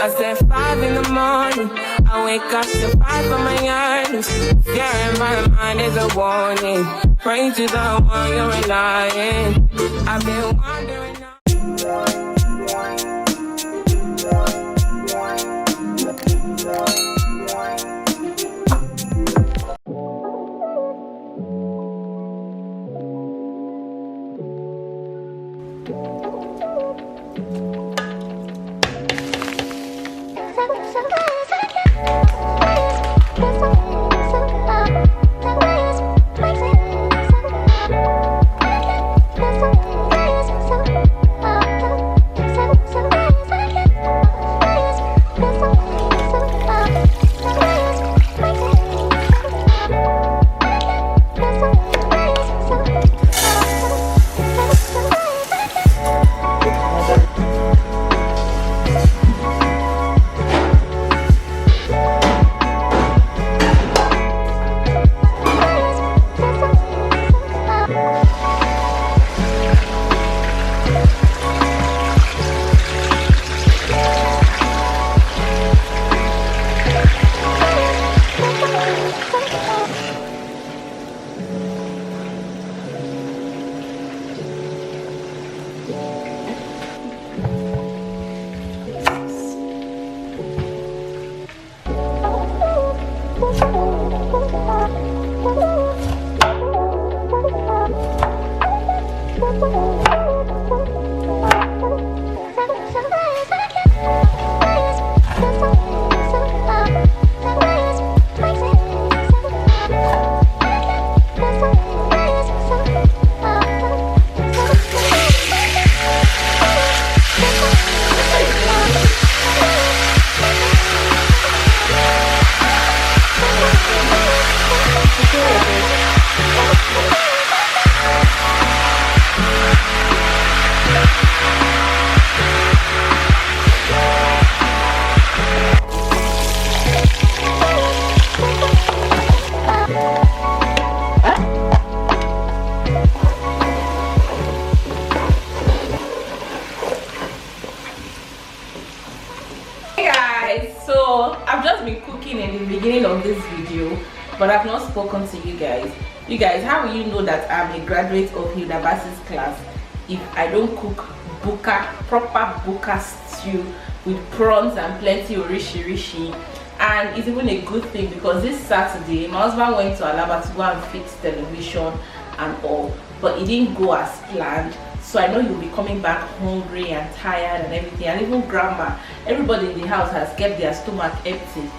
I said 5 in the morning. I wake up to 5 for my earnings. Scaring by the mind is a warning. Pray to the one you're relying. I've been wondering now. But I've not spoken to you guys. You guys, how will you know that I'm a graduate of Hilda Baci'S class if I don't cook buka, proper buka stew with prawns and plenty of rishi? And it's even a good thing because this Saturday my husband went to Alaba to go and fix television and all, but it didn't go as planned. So I know you'll be coming back hungry and tired and everything, and even grandma, everybody in the house has kept their stomach empty.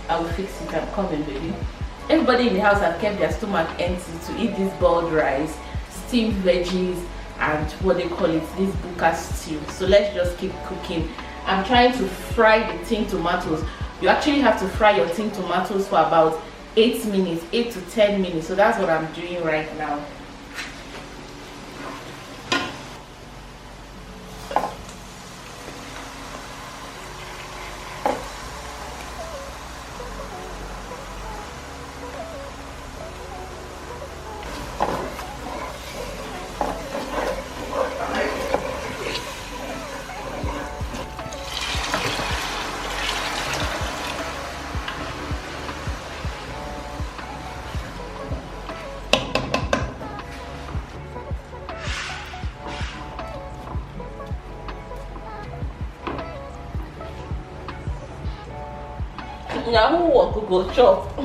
I will fix it. I'm coming, baby. Everybody in the house have kept their stomach empty to eat this boiled rice, steamed veggies, and what they call it, this buka stew. So let's just keep cooking. I'm trying to fry the tin tomatoes. You actually have to fry your tin tomatoes for about 8 minutes, 8 to 10 minutes. So that's what I'm doing right now. Now who want to go chop?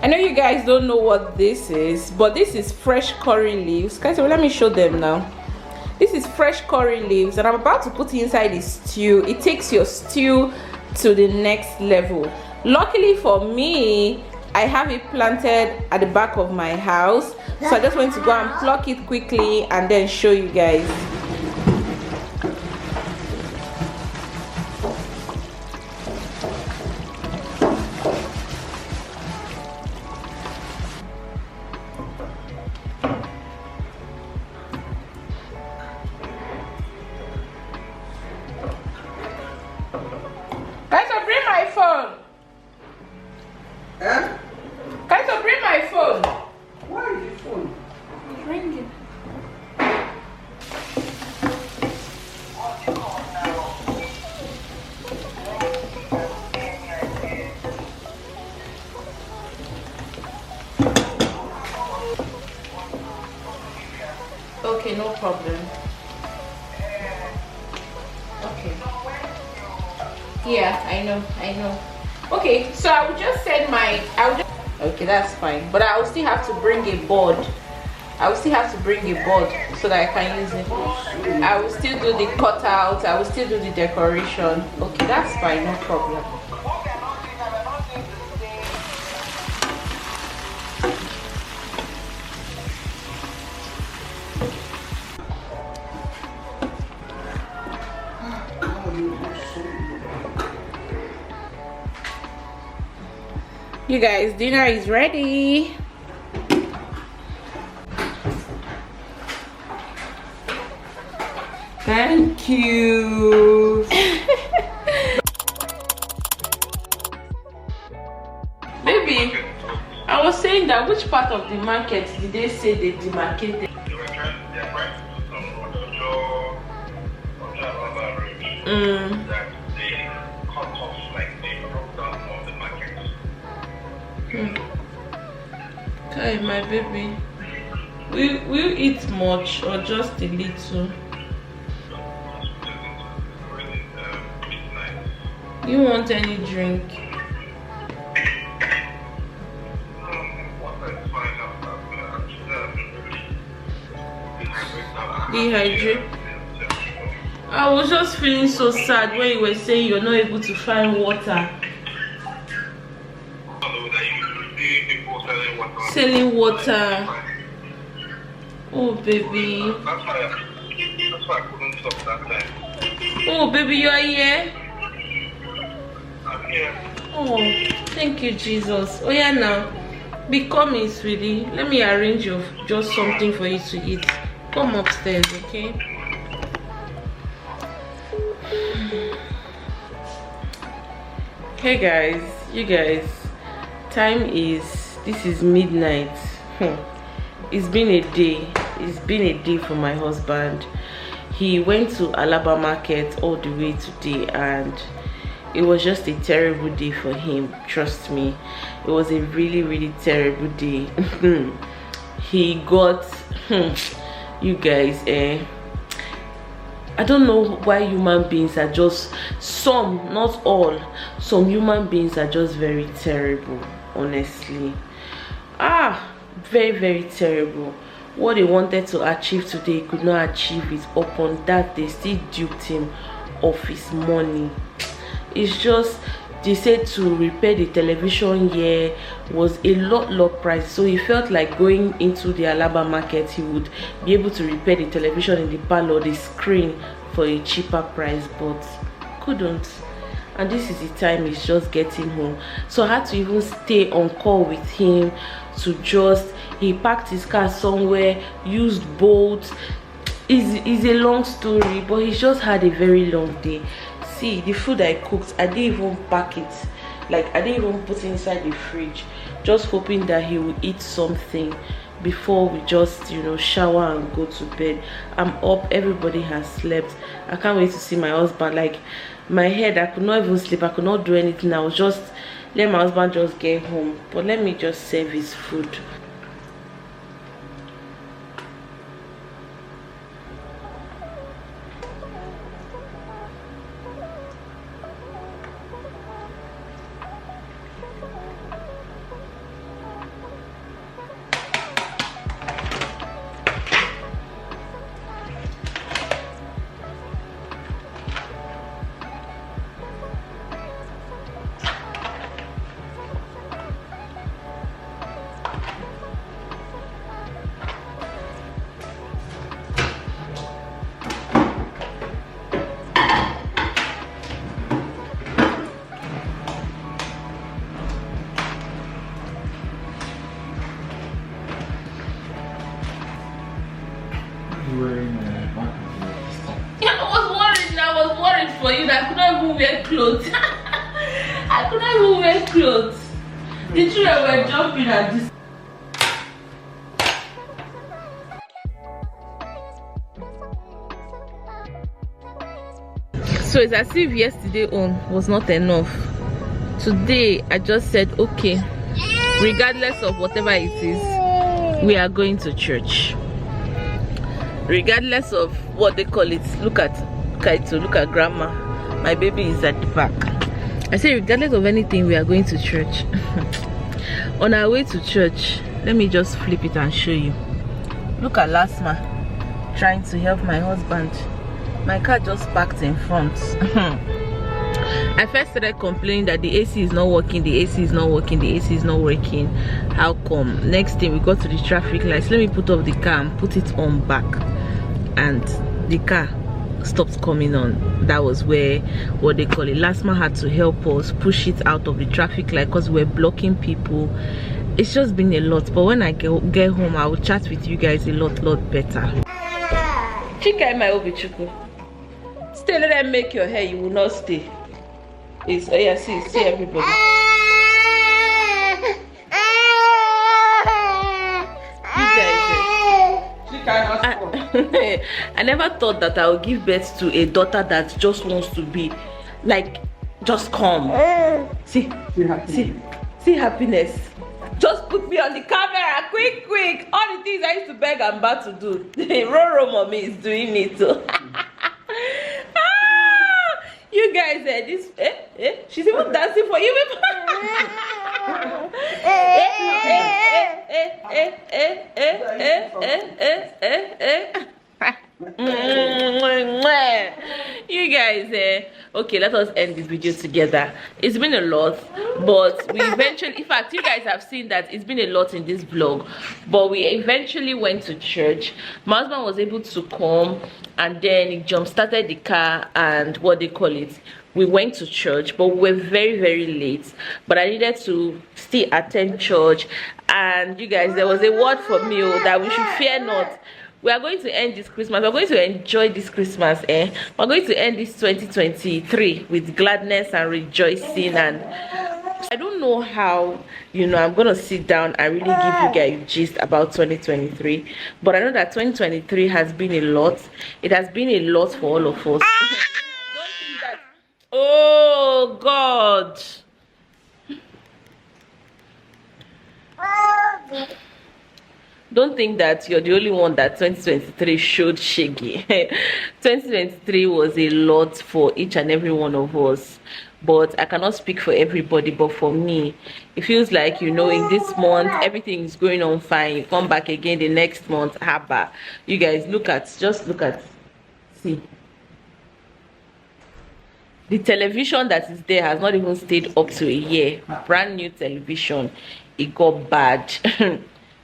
I know you guys don't know what this is, but this is fresh curry leaves. Guys, well, let me show them now. This is fresh curry leaves, and I'm about to put it inside the stew. It takes your stew to the next level. Luckily for me, I have it planted at the back of my house, so I just went to go and pluck it quickly and then show you guys. Huh? Can you bring my phone? Why is your phone? It's ringing. Okay, no problem. Okay. Yeah, I know. Okay, so I will just send my. Okay, that's fine. But I will still have to bring a board. I will still have to bring a board so that I can use it. I will still do the cutout. I will still do the decoration. Okay, that's fine. No problem. You guys, dinner is ready. Thank you. Baby, I was saying that which part of the market did they say they demarcated? Okay, my baby. Will you eat much or just a little? You want any drink? Dehydrate? I was just feeling so sad when you were saying you're not able to find water. Selling water. Oh baby. That's why I couldn't stop that time. Oh baby, you are here? I'm here. Oh, thank you, Jesus. Oh yeah, now be coming, sweetie. Let me arrange you just something for you to eat. Come upstairs, okay? Hey guys, you guys, this is midnight. It's been a day for my husband. He went to Alaba market all the way today and it was just a terrible day for him. Trust me, it was a really terrible day. He got you guys, I don't know why human beings are just, some, not all, some human beings are just very terrible, honestly. Very terrible. What they wanted to achieve today, could not achieve it. Upon that, they still duped him of his money. It's just, they said to repair the television here was a lot price, so he felt like going into the Alaba market he would be able to repair the television in the parlor, the screen, for a cheaper price, but couldn't. And this is the time he's just getting home, so I had to even stay on call with him to just, he parked his car somewhere, used Bolt. It's a long story, but he's just had a very long day. See, the food I cooked, I didn't even pack it, like I didn't even put it inside the fridge, just hoping that he will eat something before we just, you know, shower and go to bed. I'm up, everybody has slept. I can't wait to see my husband. Like, my head, I could not even sleep, I could not do anything. I was just, let my husband just get home, but let me just serve his food. I was worried for you that I could not even wear clothes. I could not even wear clothes. The children were jumping at this. So it's as if yesterday on was not enough. Today I just said, okay, regardless of whatever it is, we are going to church. Regardless of what they call it. Look at Kaito, look at grandma. My baby is at the back. I say regardless of anything, we are going to church. On our way to church, let me just flip it and show you. Look at Lasma trying to help my husband. My car just parked in front. I first started complaining that the AC is not working, the AC is not working, the AC is not working. How come? Next thing we got to the traffic lights. Let me put off the car and put it on back, and the car stopped coming on. That was where, what they call it, Lasma had to help us push it out of the traffic light because we're blocking people. It's just been a lot, but when I get home I will chat with you guys a lot better. Chika my obichuku. Stay, let them make your hair, you will not stay. It's, oh yeah, see everybody. I never thought that I would give birth to a daughter that just wants to be like, just come. See happiness. Just put me on the camera, quick. All the things I used to beg and bad to do. Roro mommy is doing it too. You guys, she's even dancing for you. You guys, okay, let us end this video together. It's been a lot, but we eventually, in fact, you guys have seen that it's been a lot in this vlog, but we eventually went to church. My husband was able to come, and then he jump started the car, and what they call it, we went to church, but we were very late. But I needed to still attend church, and you guys, there was a word for me that we should fear not. We are going to end this Christmas. We're going to enjoy this Christmas. We're going to end this 2023 with gladness and rejoicing. And I don't know how, you know, I'm going to sit down and really give you guys a gist about 2023. But I know that 2023 has been a lot. It has been a lot for all of us. Don't think that, oh, God. Don't think that you're the only one that 2023 showed shaggy. 2023 was a lot for each and every one of us, but I cannot speak for everybody. But for me, it feels like, you know, in this month everything is going on fine. You come back again the next month, haba. You guys, just look at, see, the television that is there has not even stayed up to a year. Brand new television, it got bad.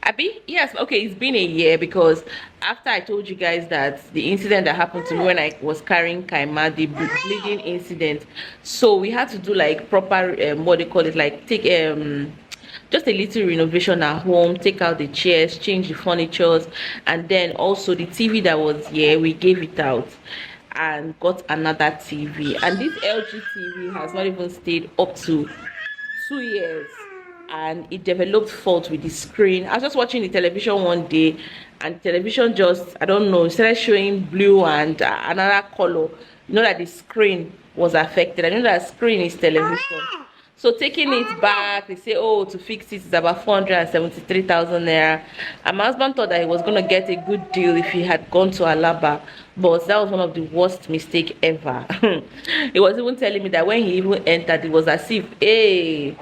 Abby, yes, okay, it's been a year, because after I told you guys that the incident that happened to me when I was carrying Kaima, the bleeding incident, so we had to do like proper what they call it, like take just a little renovation at home, take out the chairs, change the furnitures, and then also the TV that was here, we gave it out and got another TV, and this LG TV has not even stayed up to 2 years. And it developed fault with the screen. I was just watching the television one day, and the television just, I don't know, started showing blue and another color. You know that the screen was affected. I know that screen is television. So taking it back, they say, oh, to fix it is about 473,000 naira. And my husband thought that he was going to get a good deal if he had gone to Alaba. But that was one of the worst mistakes ever. He was even telling me that when he even entered, it was as if, hey,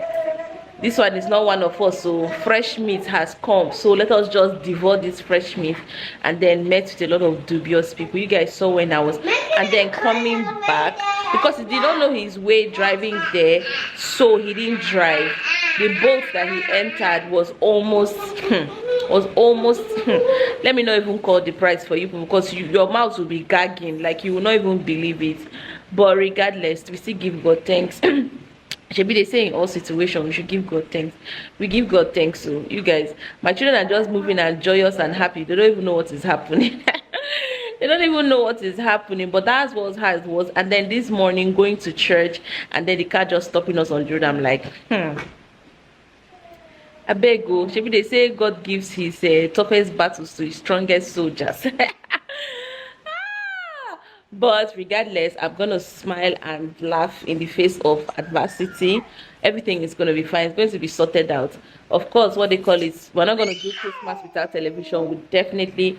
this one is not one of us, so fresh meat has come, so let us just devour this fresh meat. And then met with a lot of dubious people. You guys saw when I was, and then coming back, because he did not know his way driving there, so he didn't drive. The boat that he entered was almost let me not even call the price for you, because your mouth will be gagging, like you will not even believe it. But regardless, we still give God thanks. Should be they say in all situations we should give God thanks. We give God thanks. So you guys, my children are just moving and joyous and happy. They don't even know what is happening. They don't even know what is happening, but that was how it was. And then this morning going to church, and then the car just stopping us on the road. I'm like, I beg go. Maybe they say God gives his toughest battles to his strongest soldiers. But regardless, I'm gonna smile and laugh in the face of adversity. Everything is gonna be fine. It's going to be sorted out. Of course, what they call it, we're not gonna do Christmas without television. We'll definitely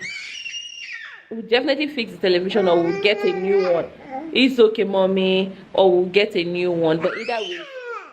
fix the television, or we'll get a new one. It's okay, mommy, or we'll get a new one. But either way,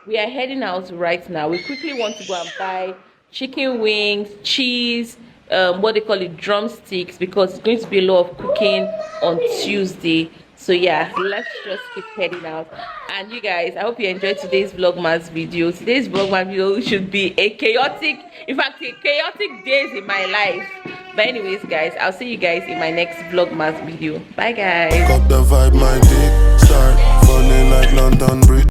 we are heading out right now. We quickly want to go and buy chicken wings, cheese, what they call it, drumsticks, because it's going to be a lot of cooking on Tuesday. So yeah, let's just keep heading out. And you guys, I hope you enjoyed today's vlogmas video. Today's vlogmas video should be a chaotic, in fact, a chaotic days in my life. But anyways, guys, I'll see you guys in my next vlogmas video. Bye, guys. Got the vibe, my dick start falling like London Bridge.